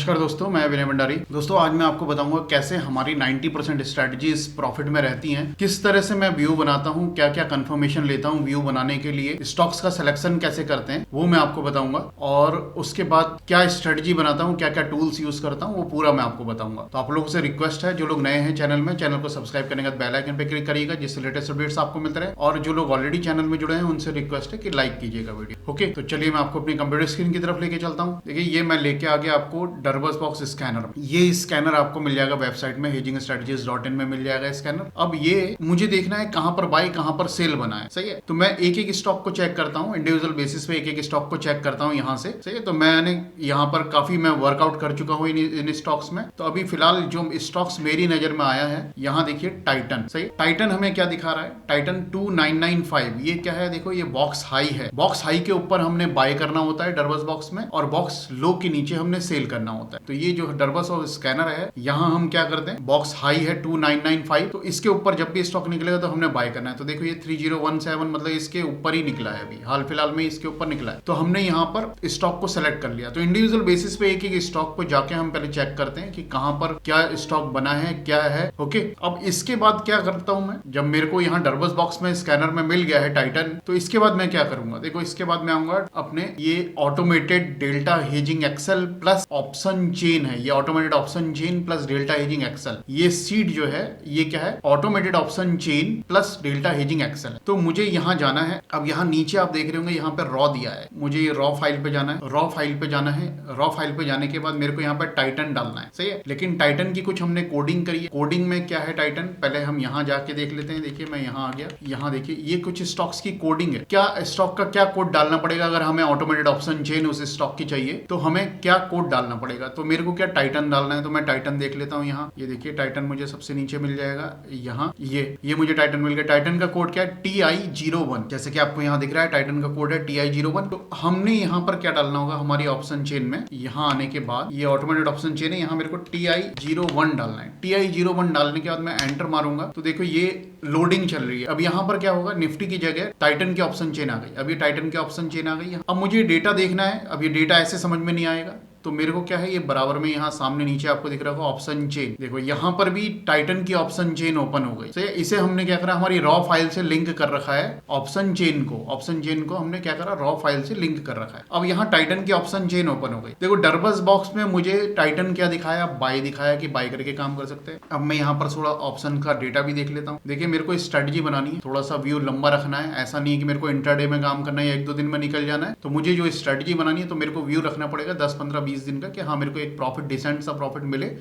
नमस्कार दोस्तों, मैं विनय भंडारी। दोस्तों आज मैं आपको बताऊंगा कैसे हमारी 90% स्ट्रेटजीज प्रॉफिट में रहती हैं, किस तरह से मैं व्यू बनाता हूं, क्या क्या कंफर्मेशन लेता हूं व्यू बनाने के लिए, स्टॉक्स का सिलेक्शन कैसे करते हैं वो मैं आपको बताऊंगा, और उसके बाद क्या स्ट्रेटजी बनाता हूं, क्या क्या टूल्स यूज करता हूं वो पूरा मैं आपको बताऊंगा। तो आप लोगों से रिक्वेस्ट है, जो लोग नए हैं चैनल में, चैनल को सब्सक्राइब करने के बाद बेल आइकन पे क्लिक करिएगा जिससे लेटेस्ट अपडेट्स आपको मिलते रहे, और जो लोग ऑलरेडी चैनल में जुड़े हैं उनसे रिक्वेस्ट है कि लाइक कीजिएगा वीडियो। ओके, तो चलिए मैं आपको अपनी कंप्यूटर स्क्रीन की तरफ लेके चलता हूँ। देखिए ये मैं लेके आ गया आपको डरबस बॉक्स स्कैनर। ये स्कैनर आपको मिल जाएगा वेबसाइट में hedgingstrategies.in में मिल जाएगा स्कैनर। अब ये मुझे देखना है कहां पर बाई कहां पर सेल बना है, सही है। तो मैं एक एक स्टॉक को चेक करता हूं, इंडिविजुअल बेसिस पे एक एक स्टॉक को चेक करता हूं यहां से, सही है। तो मैंने यहां पर काफी मैं वर्कआउट कर चुका हूं इन स्टॉक्स में। तो अभी फिलहाल जो स्टॉक्स मेरी नजर में आया है, यहां देखिए टाइटन, सही। टाइटन हमें क्या दिखा रहा है, टाइटन 2995। ये क्या है, देखो ये बॉक्स हाई है। बॉक्स हाई के ऊपर हमने बाय करना होता है डरबस बॉक्स में, और बॉक्स लो के नीचे हमने सेल करना होता है। तो ये जो डरबस और स्कैनर है, यहां हम क्या करते हैं, बॉक्स हाई है 2995, तो इसके ऊपर जब भी स्टॉक निकलेगा तो हमने बाय करना है। तो देखो ये 3017 मतलब इसके ऊपर ही निकला है, अभी हाल फिलहाल में इसके ऊपर निकला है। तो हमने यहाँ पर स्टॉक को सेलेक्ट कर लिया। तो इंडिविजुअल बेसिस पे एक एक स्टॉक को जाके हम पहले चेक करते हैं कि कहां पर क्या स्टॉक बना है, क्या है। ओके, अब इसके बाद क्या करता हूं मैं, जब मेरे को यहाँ डरबस बॉक्स में स्कैनर में मिल गया है टाइटन, तो इसके बाद मैं क्या करूंगा, देखो इसके बाद मैं आऊंगा अपने ये automated delta hedging excel plus option chain है। ये automated option chain plus delta hedging excel, ये सीट जो है ये क्या है, automated option chain plus delta hedging excel. तो मुझे यहाँ जाना है। अब यहाँ नीचे आप देख रहे होंगे यहाँ पे रॉ दिया है, मुझे ये रॉ फाइल पे जाना है। रॉ फाइल पे जाना है, रॉ फाइल पे जाने के बाद मेरे को यहाँ पे टाइटन डालना है, सही है। लेकिन टाइटन की कुछ हमने कोडिंग करी है। कोडिंग में क्या है टाइटन, पहले हम यहाँ जाके देख लेते हैं। देखिए मैं यहाँ आ गया, यहाँ देखिए ये कुछ स्टॉक्स की कोडिंग है। क्या स्टॉक का क्या कोड डालना पड़ेगा अगर हमें ऑटोमेटेड ऑप्शन चेन उस स्टॉक की चाहिए, तो हमें क्या कोड डालना पड़ेगा। तो मेरे को क्या टाइटन डालना है, तो मैं टाइटन देख लेता हूँ यहाँ। ये देखिए टाइटन मुझे सबसे नीचे मिल जाएगा, यहाँ ये मुझे टाइटन मिल गया। टाइटन का कोड क्या है, TI01, जैसे कि आपको यहाँ दिख रहा है टाइटन का कोड है TI01। तो हमने यहाँ पर क्या डालना होगा, हमारी ऑप्शन चेन में यहाँ आने के बाद, ये ऑटोमेटेड ऑप्शन चेन है, यहाँ मेरे को TI01 डालना है। TI01 डालने के बाद मैं एंटर मारूंगा तो देखो ये लोडिंग चल रही है। अब यहाँ पर क्या होगा, निफ्टी की जगह टाइटन की ऑप्शन चेन आ गई। अब ये टाइटन की ऑप्शन चेन आ गई। अब मुझे डेटा देखना है। अब ये डेटा ऐसे समझ में नहीं आएगा, तो मेरे को क्या है, ये बराबर में यहाँ सामने नीचे आपको दिख रहा होगा ऑप्शन चेन। देखो यहाँ पर भी टाइटन की ऑप्शन चेन ओपन हो गई। तो इसे हमने क्या करा, हमारी रॉ फाइल से लिंक कर रखा है ऑप्शन चेन को। ऑप्शन चेन को हमने क्या करा, रॉ फाइल से लिंक कर रखा है। अब यहाँ टाइटन की ऑप्शन चेन ओपन हो गई। देखो डरबस बॉक्स में मुझे टाइटन क्या दिखाया, बाय दिखाया कि बाय करके काम कर सकते हैं। अब मैं यहाँ पर थोड़ा ऑप्शन का डेटा भी देख लेता हूँ। देखिए मेरे को स्ट्रेटजी बनानी है, थोड़ा सा व्यू लंबा रखना है। ऐसा नहीं है कि मेरे को इंटरडे में काम करना है या 1-2 दिन में निकल जाना है। तो मुझे जो स्ट्रेटजी बनानी है, तो मेरे को व्यू रखना पड़ेगा 10-15-20 दिन का, कि हाँ मेरे को एक प्रॉफिट, डिसेंट सा प्रॉफिट मिले,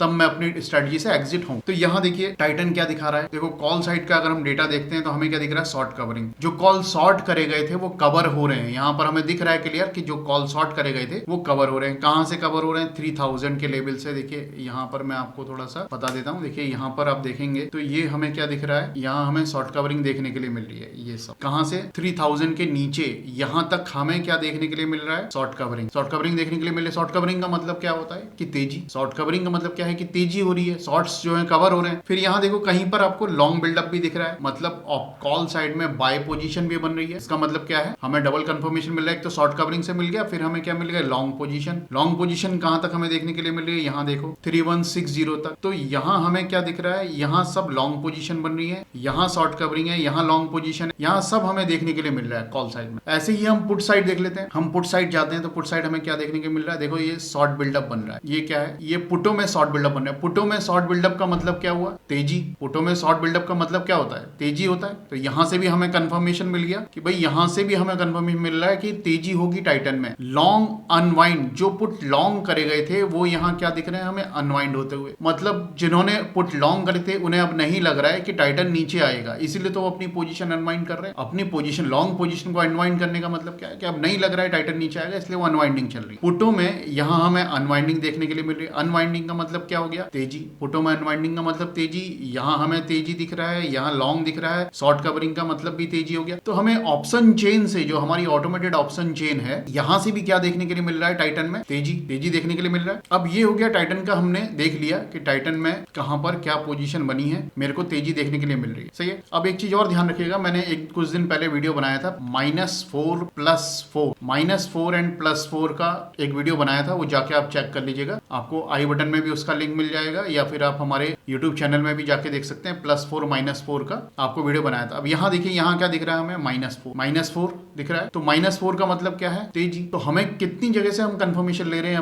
तब मैं अपनी स्ट्रेटजी से एग्जिट हूं। तो यहाँ देखिए टाइटन क्या दिखा रहा है। देखो कॉल साइड का अगर हम डेटा देखते हैं तो हमें क्या दिख रहा है, शॉर्ट कवरिंग। जो कॉल शॉर्ट करे गए थे वो कवर हो रहे हैं। यहाँ पर हमें दिख रहा है क्लियर कि जो कॉल शॉर्ट करे गए थे वो कवर हो रहे हैं। कहां से कवर हो रहे हैं, 3000 के लेवल से। देखिए यहाँ पर मैं आपको थोड़ा सा बता देता हूँ। देखिए यहाँ पर आप देखेंगे तो ये हमें क्या दिख रहा है, यहाँ हमें शॉर्ट कवरिंग देखने के लिए मिल रही है। ये सब कहां से, 3000 के नीचे यहाँ तक हमें क्या देखने के लिए मिल रहा है, शॉर्ट कवरिंग। शॉर्ट कवरिंग देखने के लिए मिले। शॉर्ट कवरिंग का मतलब क्या होता है कि तेजी। शॉर्ट कवरिंग का मतलब क्या है कि तेजी हो रही है, शॉर्ट्स जो है कवर हो रहे हैं। फिर यहाँ देखो कहीं पर आपको लॉन्ग बिल्डअप भी दिख रहा है, मतलब कॉल साइड में बाय पोजीशन भी बन रही है। इसका मतलब क्या है, हमें डबल कंफर्मेशन मिल रहा है। तो शॉर्ट कवरिंग से मिल गया, फिर हमें क्या मिल गया, लॉन्ग पोजीशन। लॉन्ग पोजीशन कहां तक हमें देखने के लिए मिल रही है, यहाँ देखो 3160 तक। तो यहाँ हमें क्या दिख रहा है, यहाँ सब लॉन्ग पोजीशन बन रही है, यहाँ शॉर्ट कवरिंग है, यहाँ लॉन्ग पोजीशन है, यहाँ सब हमें देखने के लिए मिल रहा है कॉल साइड में। ऐसे ही हम पुट साइड देख लेते हैं। हम पुट साइड जाते हैं तो पुट साइड हमें क्या देखने के मिल रहा है, देखो ये शॉर्ट बिल्डअप बन रहा है। ये क्या है, ये पुटों में शॉर्ट बिल्डअप बन रहा है। पुटों में शॉर्ट बिल्डअप का मतलब क्या हुआ, तेजी। पुटों में शॉर्ट बिल्डअप का मतलब क्या होता है, तेजी होता है। तो यहां से भी हमें कंफर्मेशन मिल गया कि भाई, यहां से भी हमें कंफर्मेशन मिल रहा है कि तेजी होगी टाइटन में। लॉन्ग अनवाइंड, जो पुट लॉन्ग करे गए थे वो यहाँ क्या दिख रहे हैं हमें, अनवाइंड होते हुए। मतलब जिन्होंने पुट लॉन्ग करे थे उन्हें अब नहीं लग रहा है कि टाइटन नीचे आएगा, इसीलिए तो वो अपनी पोजीशन अनवाइंड कर रहे हैं। अपनी पोजीशन, लॉन्ग पोजीशन को अनवाइंड करने का मतलब क्या है कि अब नहीं लग रहा है टाइटन नीचे आएगा, इसलिए वो अनवाइंडिंग चल रही है। पुटों में यहाँ हमें अनवाइंडिंग देखने के लिए मिल रही है। अनवाइंडिंग का मतलब क्या हो गया, तेजी। फोटो में अनवाइंडिंग का मतलब तेजी, यहाँ हमें तेजी दिख रहा है, यहाँ लॉन्ग दिख रहा है, शॉर्ट कवरिंग का मतलब भी तेजी हो गया। तो हमें ऑप्शन चेन से, जो हमारी ऑटोमेटेड ऑप्शन चेन है, यहाँ से भी क्या देखने के लिए मिल रहा है, टाइटन में तेजी देखने के लिए मिल रहा है। अब ये हो गया टाइटन का, हमने देख लिया कि टाइटन में कहां पर क्या पोजीशन बनी है, मेरे को तेजी देखने के लिए मिल रही है, सही है। अब एक चीज और ध्यान रखिएगा, मैंने कुछ दिन पहले वीडियो बनाया था -4 एंड +4 का एक वीडियो बनाया था, वो जाके आप चेक कर लीजिएगा, आपको आई बटन में भी उसका लिंक मिल जाएगा, या फिर आप हमारे यूट्यूब चैनल में भी जाके देख सकते हैं। +4 -4 का आपको वीडियो बनाया था। अब यहाँ देखिए, यहाँ क्या दिख रहा है हमें, -4 दिख रहा है। तो -4 का मतलब क्या है, तेजी। तो हमें कितनी जगह से हम कंफर्मेशन ले रहे हैं,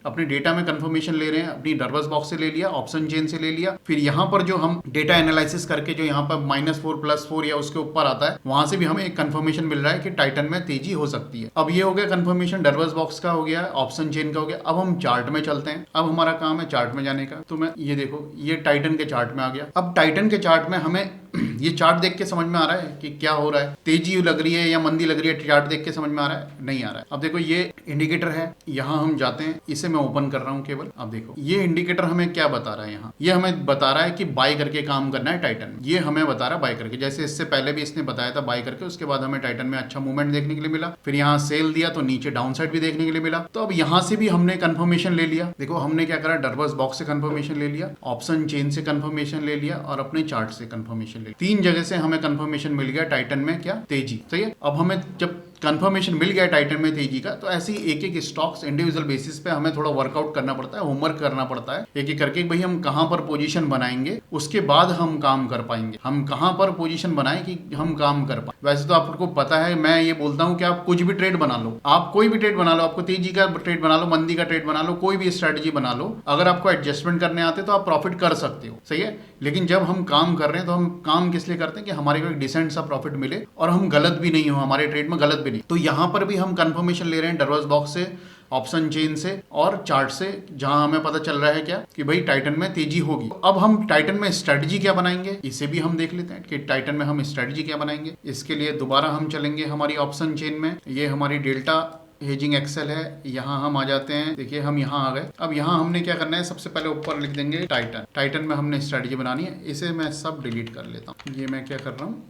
अपने डेटा में कंफर्मेशन ले रहे हैं, अपनी डरबस बॉक्स से ले लिया, ऑप्शन चेन से ले लिया, फिर यहाँ पर जो हम डेटा एनालिसिस करके जो यहाँ पर -4 +4 या उसके ऊपर आता है, वहां से भी हमें एक कंफर्मेशन मिल रहा है कि टाइटन में तेजी हो सकती है। अब ये हो गया कंफर्मेशन, डरबस बॉक्स का हो गया, ऑप्शन चेन का हो गया। अब हम चार्ट में चलते हैं। अब हमारा काम है चार्ट में जाने का। तो मैं ये देखो, ये टाइटन के चार्ट में आ गया। अब टाइटन के चार्ट में हमें ये चार्ट देख के समझ में आ रहा है कि क्या हो रहा है, तेजी लग रही है या मंदी लग रही है, चार्ट देख के समझ में आ रहा है, नहीं आ रहा है। अब देखो, ये इंडिकेटर है, यहाँ हम जाते हैं, इसे मैं ओपन कर रहा हूँ केवल। अब देखो, ये इंडिकेटर हमें क्या बता रहा है, यहाँ ये हमें बता रहा है कि बाय करके काम करना है टाइटन। ये हमें बता रहा है बाय करके, जैसे इससे पहले भी इसने बताया था बाय करके, उसके बाद हमें टाइटन में अच्छा मूवमेंट देखने के लिए मिला। फिर यहाँ सेल दिया तो नीचे डाउन साइड भी देखने के लिए मिला। तो अब यहाँ से भी हमने कंफर्मेशन ले लिया। देखो, हमने क्या करा, डरबस बॉक्स से कंफर्मेशन ले लिया, ऑप्शन चेन से कंफर्मेशन ले लिया, और अपने चार्ट से कंफर्मेशन ले लिया। 3 जगह से हमें कंफर्मेशन मिल गया टाइटन में क्या, तेजी, सही है। अब हमें जब कंफर्मेशन मिल गया टाइटन में तेजी का, तो ऐसे ही एक स्टॉक्स इंडिविजुअल बेसिस पे हमें थोड़ा वर्कआउट करना पड़ता है, होमवर्क करना पड़ता है, एक करके भाई हम कहां पर पोजीशन बनाएंगे, उसके बाद हम काम कर पाएंगे। हम कहां पर पोजीशन बनाएं कि हम काम कर पाए। वैसे तो आपको पता है, मैं ये बोलता हूं कि आप कुछ भी ट्रेड बना लो, आप कोई भी ट्रेड बना लो, आपको तेजी का ट्रेड बना लो, मंदी का ट्रेड बना लो, कोई भी स्ट्रेटेजी बना लो, अगर आपको एडजस्टमेंट करने आते तो आप प्रॉफिट कर सकते हो, सही है। लेकिन जब हम काम कर रहे हैं, तो हम काम किस लिए करते हैं कि हमारे को एक डिसेंट सा प्रॉफिट मिले और हम गलत भी नहीं हो, हमारे ट्रेड में गलत भी नहीं। तो यहां पर भी हम कंफर्मेशन ले रहे हैं डरबस बॉक्स से, ऑप्शन चेन से और चार्ट से, जहां हमें पता चल रहा है क्या कि भाई टाइटन में तेजी होगी। अब हम टाइटन में स्ट्रेटजी क्या बनाएंगे, इसे भी हम देख लेते हैं कि टाइटन में हम स्ट्रेटजी क्या बनाएंगे। इसके लिए दोबारा हम चलेंगे हमारी ऑप्शन चेन में। ये हमारी डेल्टा हेजिंग एक्सेल है, यहाँ हम आ जाते हैं। देखिए, हम यहाँ आ गए। अब यहाँ हमने क्या करना है, सबसे पहले ऊपर लिख देंगे टाइटन में हमने स्ट्रेटजी बनानी है। इसे मैं सब डिलीट कर लेता हूँ। ये मैं क्या कर रहा हूँ,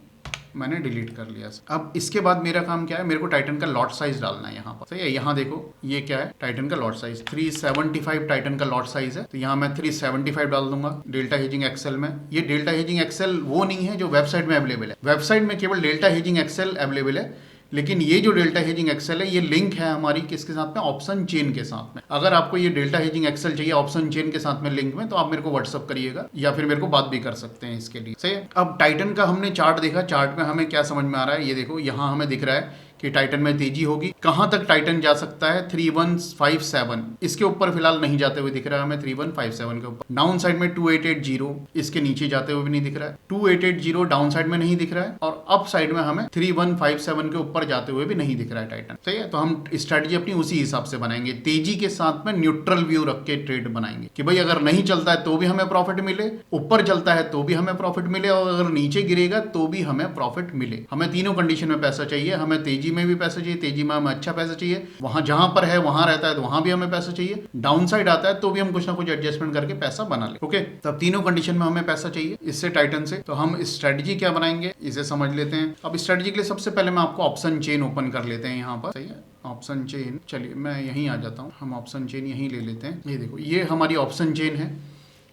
मैंने डिलीट कर लिया। अब इसके बाद मेरा काम क्या है, मेरे को टाइटन का लॉट साइज डालना है यहाँ पर, सही है। यहाँ देखो, ये क्या है, टाइटन का लॉट साइज 375 टाइटन का लॉट साइज है, तो यहाँ मैं 375 डाल दूंगा डेल्टा हेजिंग एक्सेल में। ये डेल्टा हेजिंग एक्सेल वो नहीं है जो वेबसाइट में अवेलेबल है। वेबसाइट में केवल डेल्टा हेजिंग एक्सेल अवेलेबल है, लेकिन ये जो डेल्टा हेजिंग एक्सेल है, ये लिंक है हमारी किसके साथ में, ऑप्शन चेन के साथ में। अगर आपको ये डेल्टा हेजिंग एक्सेल चाहिए ऑप्शन चेन के साथ में लिंक में, तो आप मेरे को व्हाट्सअप करिएगा, या फिर मेरे को बात भी कर सकते हैं इसके लिए, सही है। अब टाइटन का हमने चार्ट देखा, चार्ट में हमें क्या समझ में आ रहा है, ये देखो, यहाँ हमें दिख रहा है कि टाइटन में तेजी होगी। कहां तक टाइटन जा सकता है, 3157, इसके ऊपर फिलहाल नहीं जाते हुए दिख रहा है हमें, 3157 के ऊपर। डाउन साइड में 2880, इसके नीचे जाते हुए भी नहीं दिख रहा है। 2880 डाउन साइड में नहीं दिख रहा है, और अप साइड में हमें 3157 के ऊपर जाते हुए भी नहीं दिख रहा है टाइटन, सही है। तो हम स्ट्रेटजी अपनी उसी हिसाब से बनाएंगे, तेजी के साथ में न्यूट्रल व्यू रख के ट्रेड बनाएंगे कि भाई अगर नहीं चलता है तो भी हमें प्रॉफिट मिले, ऊपर चलता है तो भी हमें प्रॉफिट मिले, और अगर नीचे गिरेगा तो भी हमें प्रॉफिट मिले। हमें तीनों कंडीशन में पैसा चाहिए। हमें तेजी में भी पैसा चाहिए, तेजी में हमें अच्छा पैसा चाहिए, वहां जहां पर है वहां रहता है तो वहां भी हमें पैसा चाहिए, डाउन साइड आता है तो भी हम कुछ ना कुछ एडजस्टमेंट करके पैसा बना ले। ओके, तब तीनों कंडीशन में हमें पैसा चाहिए इससे, टाइटन से। तो हम स्ट्रेटजी क्या बनाएंगे, इसे समझ लेते हैं। अब स्ट्रेटजी के लिए सबसे पहले मैं आपको ऑप्शन चेन ओपन कर लेते हैं यहाँ पर, सही है। ऑप्शन चेन, चलिए मैं यहीं आ जाता हूँ, हम ऑप्शन चेन यहीं ले लेते हैं। ये देखो, ये हमारी ऑप्शन चेन है,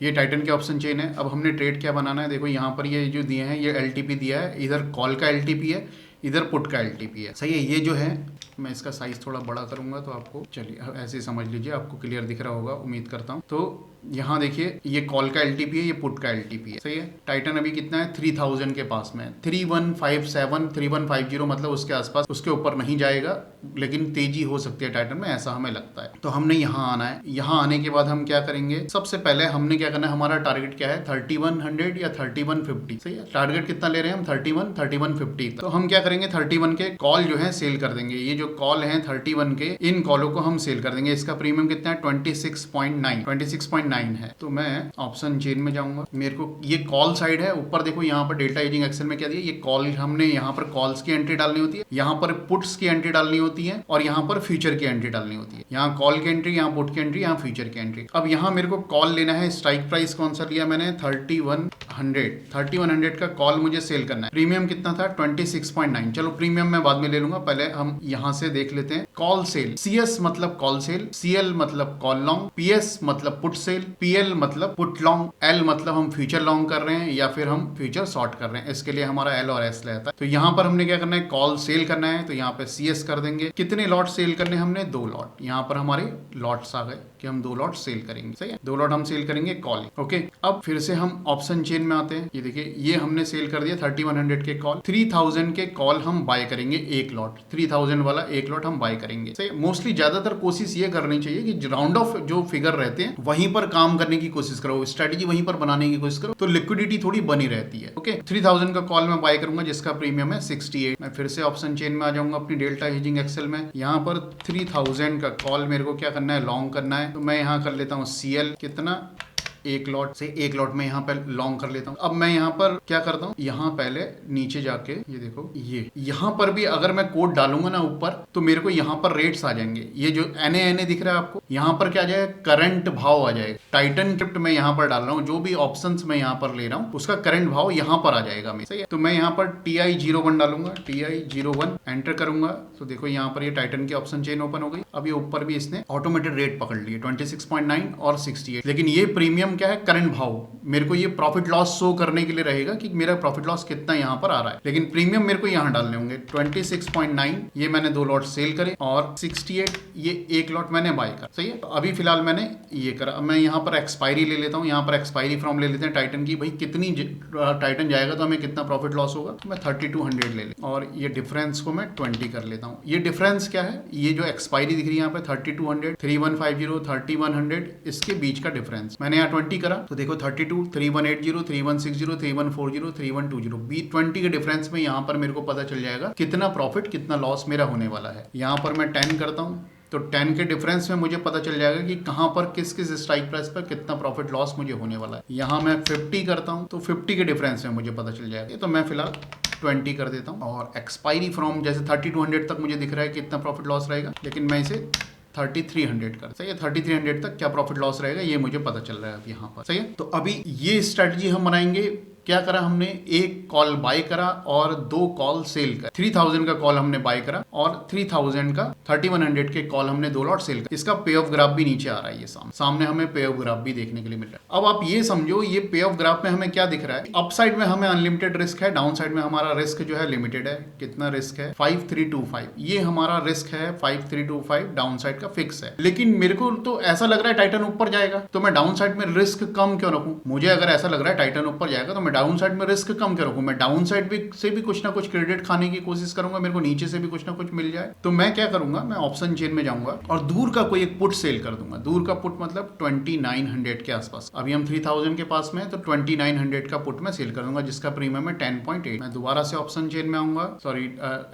ये टाइटन के ऑप्शन चेन है। अब हमने ट्रेड क्या बनाना है, देखो यहाँ पर ये जो दिए हैं, ये एलटीपी दिया है, इधर कॉल का एलटीपी है, इधर पुट का एलटीपी है, सही है। ये जो है, मैं इसका साइज थोड़ा बड़ा करूंगा तो आपको, चलिए ऐसे समझ लीजिए, आपको क्लियर दिख रहा होगा, उम्मीद करता हूँ। तो यहाँ देखिए, ये कॉल का एलटीपी है, ये पुट का एलटीपी है, सही है। टाइटन अभी कितना है, 3000 के पास में, 3157 3150 मतलब उसके आसपास, उसके ऊपर नहीं जाएगा, लेकिन तेजी हो सकती है टाइटन में, ऐसा हमें लगता है। तो हमने यहाँ आना है। यहाँ आने के बाद हम क्या करेंगे, सबसे पहले हमने क्या करना है, हमारा टारगेट क्या है, 3100 या 3150, सही है। टारगेट कितना ले रहे हैं हम, 3150। तो हम क्या करेंगे, 31 के कॉल जो है सेल कर देंगे। ये जो कॉल हैं 31 के, इन कॉलों को हम सेल कर देंगे। इसका प्रीमियम कितना है, 26.9 6.9 है। तो मैं ऑप्शन चेन में जाऊंगा, मेरे को ये कॉल साइड है, ऊपर देखो यहाँ पर डेल्टा हेजिंग एक्सेल में क्या दिया, ये कॉल, हमने यहाँ पर कॉल्स की एंट्री डालनी होती है, यहाँ पर पुट्स की एंट्री डालनी होती है और यहाँ पर फ्यूचर की एंट्री डालनी होती है। यहाँ कॉल की एंट्री, यहाँ पुट की एंट्री, यहाँ फ्यूचर की एंट्री। अब यहाँ मेरे को कॉल लेना है, स्ट्राइक प्राइस कौन सा लिया मैंने, 3100 का कॉल मुझे सेल करना है। प्रीमियम कितना था, 26.9। चलो प्रीमियम मैं बाद में ले लूंगा, पहले हम यहाँ से देख लेते हैं। कॉल सेल, CS मतलब कॉल सेल, CL मतलब कॉल लॉन्ग, PS मतलब पुट सेल, PL मतलब पुट लॉन्ग, L मतलब हम फ्यूचर लॉन्ग कर रहे हैं या फिर हम फ्यूचर शॉर्ट कर रहे हैं, इसके लिए हमारा L और S रहता है। तो यहाँ पर हमने क्या करना है, कॉल सेल करना है, तो यहाँ पे CS कर देंगे। कितने लॉट सेल करने हमने, 2 लॉट। यहाँ पर हमारे लॉट्स आ गए कि हम 2 लॉट सेल करेंगे, सही है, 2 लॉट हम सेल करेंगे कॉल। ओके, अब फिर से हम ऑप्शन चेन में आते हैं। ये देखिए, ये हमने सेल कर दिया 3100 के कॉल, 3000 के कॉल हम बाय करेंगे, एक लॉट 3000 वाला एक लॉट हम बाय करेंगे। सही, मोस्टली ज्यादातर कोशिश ये करनी चाहिए कि राउंड ऑफ जो फिगर रहते हैं वहीं पर काम करने की कोशिश करो, स्ट्रेटेजी वहीं पर बनाने की कोशिश करो, तो लिक्विडिटी थोड़ी बनी रहती है। ओके, 3000 का कॉल मैं बाय करूंगा जिसका प्रीमियम है 68। मैं फिर से ऑप्शन चेन में आ जाऊंगा अपनी डेल्टा हेजिंग एक्सेल में। यहाँ पर 3000 का कॉल मेरे को क्या करना है, लॉन्ग करना है। तो मैं यहाँ कर लेता हूँ CL कितना, एक लॉट से, एक लॉट में यहाँ पर लॉन्ग कर लेता हूँ। अब मैं यहाँ पर क्या करता हूँ, यहाँ पहले नीचे जाके ये देखो, ये यहाँ पर भी अगर मैं कोड डालूंगा ना ऊपर, तो मेरे को यहाँ पर रेट्स आ जाएंगे। ये जो NA दिख रहा है आपको, यहाँ पर क्या आ जाएगा, करंट भाव आ जाएगा। टाइटन क्रिप्ट मैं यहाँ पर डाल रहा हूँ, जो भी ऑप्शंस मैं यहाँ पर ले रहा हूँ उसका करंट भाव यहाँ पर आ जाएगा मेरे, सही है। तो मैं यहाँ पर TI01 डालूंगा, TI01 एंटर करूंगा, तो देखो यहाँ पर ये टाइटन की ऑप्शन चेन ओपन हो गई। अब ये ऊपर भी इसने ऑटोमेटेड रेट पकड़ लिए 26.9 और 68। लेकिन ये प्रीमियम क्या है, करंट भाव, मेरे को ये प्रॉफिट लॉस शो करने के लिए रहेगा कि मेरा प्रॉफिट लॉस कितना यहाँ पर आ रहा है। लेकिन प्रीमियम मेरे को यहाँ डालने होंगे 26.9, ये मैंने 2 लॉट सेल करे, और 68 ये एक लॉट मैंने बाय कर, सही है। तो अभी फिलहाल मैंने ये करा। मैं यहाँ पर एक्सपायरी ले लेता हूँ, यहाँ पर एक्सपायरी फ्रॉम ले लेते हैं टाइटन की, भाई कितनी टाइटन जाएगा तो हमें कितना प्रॉफिट लॉस होगा। तो मैं 3200 ले ले, और ये डिफरेंस को मैं 20 कर लेता हूँ। ये डिफरेंस क्या है, ये जो एक्सपायरी दिख रही है यहाँ पे 3200, 3150, 3100, इसके बीच का डिफरेंस मैंने यहाँ 20 करा। तो देखो 32, 3180, 3160, 3140, 3120, B20 के डिफरेंस में यहाँ पर मेरे को पता चल जाएगा कितना प्रॉफिट कितना लॉस मेरा होने वाला है। यहाँ पर मैं 10 करता हूँ, तो 10 के डिफरेंस में मुझे पता चल जाएगा कि कहाँ पर किस किस स्ट्राइक प्राइस पर कितना प्रॉफिट लॉस मुझे होने वाला है। यहाँ मैं 50 करता हूँ, तो 50 के डिफरेंस में मुझे पता चल जाएगा। तो मैं फिलहाल 20 कर देता हूँ, और एक्सपायरी फ्रॉम जैसे 3200 तक मुझे दिख रहा है कि इतना प्रॉफिट लॉस रहेगा, लेकिन मैं इसे 3300 कर, सही है। 3300 तक क्या प्रॉफिट लॉस रहेगा ये मुझे पता चल रहा है अब यहाँ पर, सही है। तो अभी ये स्ट्रेटजी हम बनाएंगे। क्या करा हमने, एक कॉल बाय करा और 2 कॉल सेल कर। 3000 का कॉल हमने बाय करा और 3000 का 3100 के कॉल हमने 2 लॉट सेल कर। इसका पे ऑफ ग्राफ भी नीचे आ रहा है, ये सामने हमें पे ऑफ ग्राफ भी देखने के लिए मिल रहा है। अब आप ये समझो, ये पे ऑफ ग्राफ में हमें क्या दिख रहा है, अप साइड में हमें अनलिमिटेड रिस्क है, डाउन साइड में हमारा रिस्क जो है लिमिटेड है। कितना रिस्क है, 5325, ये हमारा रिस्क है 5325, डाउन साइड का फिक्स है। लेकिन मेरे को तो ऐसा लग रहा है टाइटन ऊपर जाएगा, तो मैं डाउन साइड में रिस्क कम क्यों रखूं। मुझे अगर ऐसा लग रहा है टाइटन ऊपर जाएगा तो मैं डाउन साइड में रिस्क कम क्यों रखूं। मैं डाउन साइड से भी कुछ ना कुछ क्रेडिट खाने की कोशिश करूंगा, मेरे को नीचे से भी कुछ ना कुछ मिल जाए। तो मैं क्या करूंगा, मैं ऑप्शन चेन में जाऊंगा और दूर का कोई एक पुट सेल कर दूंगा। दूर का पुट मतलब 2900 के आसपास। अभी हम 3000 के पास में, तो 2900 का पुट मैं सेल कर दूंगा जिसका प्रीमियम है 10.8। मैं दोबारा से ऑप्शन चेन में आऊंगा, सॉरी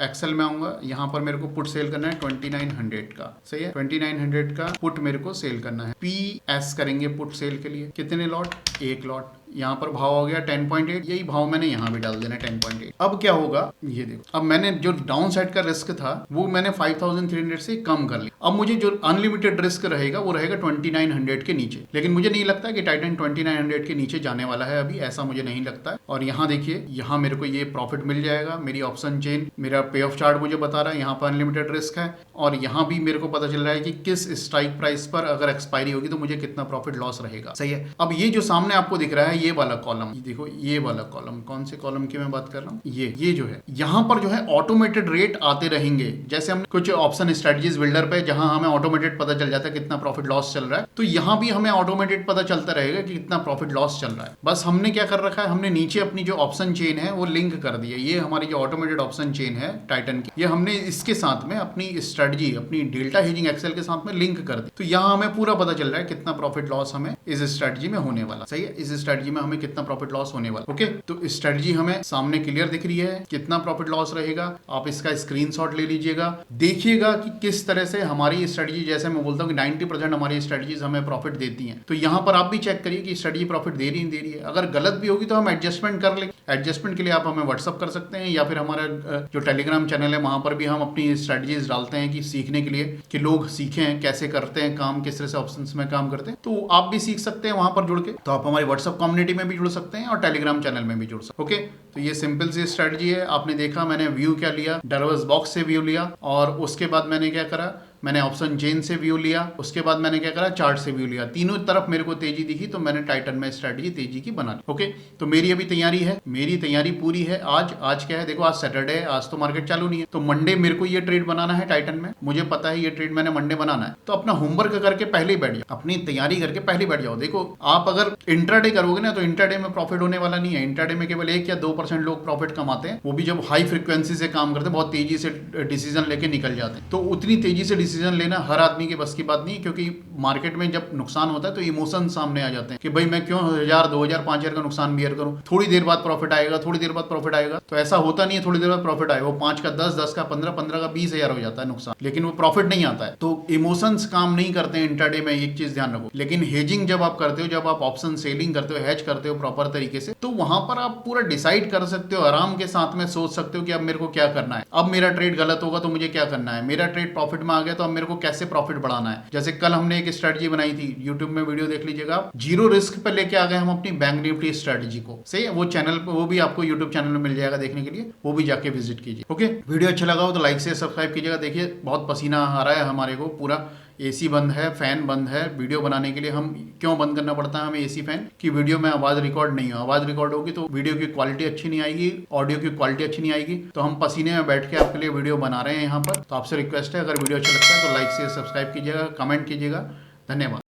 एक्सेल में आऊंगा। यहाँ पर मेरे को पुट सेल करना है 2900 का, सही है। 2900 का पुट मेरे को सेल करना है। PS करेंगे पुट सेल के लिए, कितने लॉट, एक लॉट। यहाँ पर भाव हो गया 10.8, यही भाव मैंने यहाँ भी डाल देना 10.8। अब क्या होगा, ये देखो, अब मैंने जो डाउन साइड का रिस्क था वो मैंने 5300 से कम कर लिया। अब मुझे जो अनलिमिटेड रिस्क रहेगा वो रहेगा 2900 के नीचे। लेकिन मुझे नहीं लगता कि टाइटन 2900 के नीचे जाने वाला है अभी, ऐसा मुझे नहीं लगता है। और यहाँ देखिए, यहाँ मेरे को ये प्रॉफिट मिल जाएगा। मेरी ऑप्शन चेन, मेरा पे ऑफ चार्ट मुझे बता रहा है यहाँ पर अनलिमिटेड रिस्क है, और यहाँ भी मेरे को पता चल रहा है कि किस स्ट्राइक प्राइस पर अगर एक्सपायरी होगी तो मुझे कितना प्रॉफिट लॉस रहेगा, सही है। अब ये जो सामने आपको दिख रहा है ये वाला कॉलम, देखो ये वाला कॉलम, कौन से कॉलम की मैं बात कर रहा हूँ, ये जो है, यहाँ पर जो है ऑटोमेटेड रेट आते रहेंगे। जैसे हमने कुछ ऑप्शन स्ट्रेटजीज बिल्डर पे जहां हमें ऑटोमेटेड पता चल जाता है कितना प्रॉफिट लॉस चल रहा है, तो यहाँ भी हमें ऑटोमेटेड पता चलता रहेगा कि कितना प्रॉफिट लॉस चल रहा है। बस हमने क्या कर रखा है, हमने नीचे अपनी जो ऑप्शन चेन है वो लिंक कर दी है। ये हमारी जो ऑटोमेटेड ऑप्शन चेन है टाइटन की, ये हमने इसके साथ में अपनी स्ट्रेटजी, अपनी डेल्टा हेजिंग एक्सेल के साथ में लिंक कर दी। तो यहाँ हमें पूरा पता चल रहा है कितना प्रॉफिट लॉस हमें इस स्ट्रेटजी में होने वाला, सही है। इस स्ट्रेटजी स्ट्रेटजी में हमें कितना प्रॉफिट लॉस होने वाला। ओके, तो स्ट्रेटजी हमें सामने क्लियर दिख रही है, कितना प्रॉफिट लॉस रहेगा। आप इसका स्क्रीनशॉट ले लीजिएगा, देखिएगा कि किस तरह से हमारी स्ट्रेटजी, जैसे मैं बोलता हूँ कि 90% हमारी स्ट्रेटजीज हमें प्रॉफिट देती हैं, तो यहाँ पर आप भी चेक करिए कि स्ट्रेटजी प्रॉफिट दे रही है। अगर गलत भी होगी तो हम एडजस्टमेंट कर लेंगे। एडजस्टमेंट के लिए आप हमें व्हाट्सअप कर सकते हैं, या फिर हमारा जो टेलीग्राम चैनल है वहां पर भी हम अपनी स्ट्रेटजीज डालते हैं कि सीखने के लिए, कि लोग सीखें कैसे करते हैं काम, किस तरह से ऑप्शंस में काम करते हैं। तो आप भी सीख सकते हैं वहां पर जुड़ के। तो आप हमारी व्हाट्सअप कम्युनिटी में भी जुड़ सकते हैं और टेलीग्राम चैनल में भी जुड़ सकते हैं। ओके, तो ये सिंपल सी स्ट्रेटजी है। आपने देखा मैंने व्यू क्या लिया, डरवस बॉक्स से व्यू लिया, और उसके बाद मैंने क्या करा, मैंने ऑप्शन चेन से व्यू लिया, उसके बाद मैंने क्या करा, चार्ट से व्यू लिया। तीनों तरफ मेरे को तेजी दिखी तो मैंने टाइटन में स्ट्रेटजी तेजी की बना ली। ओके, तो मेरी अभी तैयारी है, मेरी तैयारी पूरी है। आज क्या है, देखो आज सैटरडे है, आज तो मार्केट चालू नहीं है, तो मंडे मेरे को ये ट्रेड बनाना है टाइटन में। मुझे पता है ये ट्रेड मैंने मंडे बनाना है, तो अपना होमवर्क करके पहले ही बैठ जाओ, अपनी तैयारी करके पहले बैठ जाओ। देखो आप अगर इंट्राडे करोगे ना तो इंट्राडे में प्रॉफिट होने वाला नहीं है। इंट्राडे में केवल 1 या 2% लोग प्रॉफिट कमाते हैं, वो भी जब हाई फ्रिक्वेंसी से काम करते हैं, बहुत तेजी से डिसीजन लेके निकल जाते हैं। तो उतनी तेजी से डिसीजन लेना हर आदमी के बस की बात नहीं, क्योंकि मार्केट में जब नुकसान होता है तो इमोशन सामने आ जाते हैं कि भाई मैं क्यों 1000, 2000, 5000 का नुकसान बियर करूं, थोड़ी देर बाद प्रॉफिट आएगा, थोड़ी देर बाद प्रॉफिट आएगा। तो ऐसा होता नहीं है थोड़ी देर बाद प्रॉफिट आएगा, वो 5 का 10, 10 का 15, 15 का 20,000 हो जाता है नुकसान, लेकिन वो प्रॉफिट नहीं आता है। तो इमोशंस काम नहीं करते हैं इंट्राडे में, एक चीज ध्यान रखो। लेकिन हेजिंग जब आप करते हो, जब आप ऑप्शन सेलिंग करते हो, हेज करते हो प्रॉपर तरीके से, तो वहां पर आप पूरा डिसाइड कर सकते हो, आराम के साथ में सोच सकते हो कि अब मेरे को क्या करना है, अब मेरा ट्रेड गलत होगा तो मुझे क्या करना है, मेरा ट्रेड प्रॉफिट में आ गया तो अब मेरे को कैसे प्रॉफिट बढ़ाना है। जैसे कल हमने एक स्ट्रेटजी बनाई थी, यूट्यूब में वीडियो देख लीजिएगा, जीरो रिस्क पे लेके आ गए हम अपनी बैंक निफ्टी स्ट्रेटजी को। सही है, वो चैनल पे, वो भी आपको यूट्यूब चैनल में मिल जाएगा देखने के लिए, वो भी जाके विजिट कीजिए। ओके, वीडियो अच्छा लगा हो तो लाइक से सब्सक्राइब कीजिएगा। देखिए बहुत पसीना आ रहा है हमारे को, पूरा एसी बंद है, फैन बंद है। वीडियो बनाने के लिए हम क्यों बंद करना पड़ता है हमें एसी फैन, कि वीडियो में आवाज रिकॉर्ड नहीं हो। आवाज रिकॉर्ड होगी तो वीडियो की क्वालिटी अच्छी नहीं आएगी, ऑडियो की क्वालिटी अच्छी नहीं आएगी। तो हम पसीने में बैठ के आपके लिए वीडियो बना रहे हैं यहाँ पर। तो आपसे रिक्वेस्ट है, अगर वीडियो अच्छा लगता है तो लाइक से सब्सक्राइब कीजिएगा, कमेंट कीजिएगा। धन्यवाद।